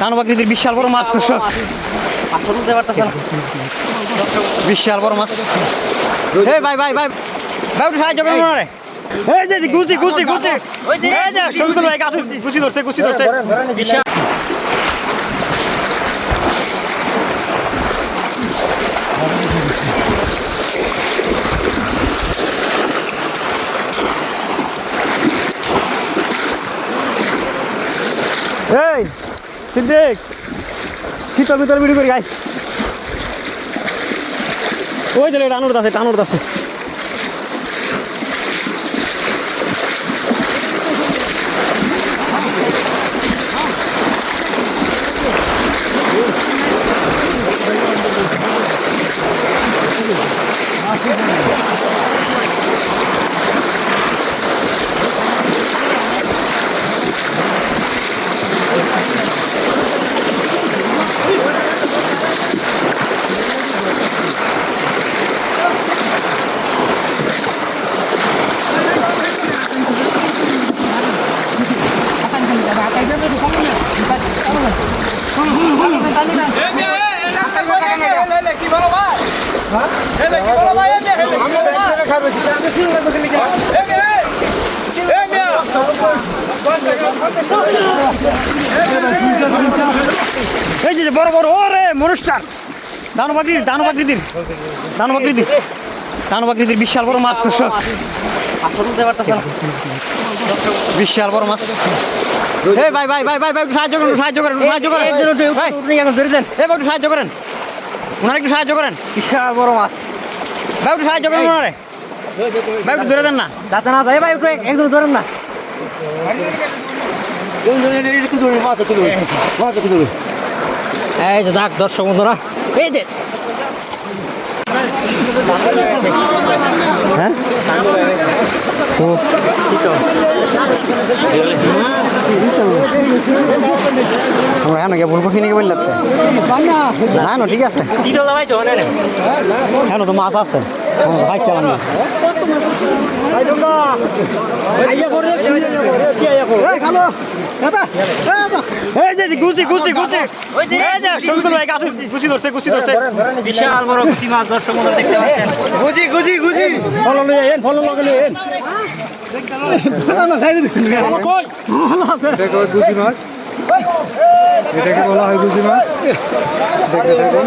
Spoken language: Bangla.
দানব আকৃতির বিশাল বড় মাছ, দর্শক বিশাল বড় মাছ। এই ভাই ভাই ভাই ভাই একটু সাহায্য করুন ওনারে। এই যে গুছি গুছি গুছি, এই যে শফিকুল ভাই কাছে গুছি ধরছে, গুছি ধরছে বিশাল। এই সিদ্দিক শীতল ভিতরে ভিডিও করি গাই। ওই যে টানুর আছে, টানুর আছে। এই যে বড় বড় ওরে মনুষ্টার দানব আকৃতির, দানব আকৃতির, দানব আকৃতির, দানব আকৃতির বিশাল বড় মাছ, দর্শক বিশাল বড় মাছ। এই ভাই ভাই ভাই ভাই ভাই একটু সাহায্য করেন, সাহায্য করেন, সাহায্য করেন, ধরে দেন। এই ভাই একটু সাহায্য করেন, ওনারা একটু সাহায্য করেন, বিশাল বড় মাছ। ভাই একটু সাহায্য করেন ওনারে, ভাই একটু ধরে দেন না, যাতে না যায় ভাই, একটু একজন ধরেন না। এই যে যাক দর্শক বন্ধুরা, এই যে হ্যাঁ আমরা এখন ভুল করছি নাকি বললে না না ঠিক আছে, চিতল দাবাইছো কেন তো মাছ আছে ভাইছিলাম না। এই যে গুছি গুছি গুছি, এই যে শফিকুল ভাই কাছে গুছি ধরছে, গুছি ধরছে বিশাল বড় গুছি মাছ, দর্শক বন্ধুরা দেখতে পাচ্ছেন। গুছি গুছি গুছি ফলো লই এন, ফলো লাগালে এন গুছি মাছ, এটাকে বলা হয় গুছি মাছ। দেখতে থাকুন।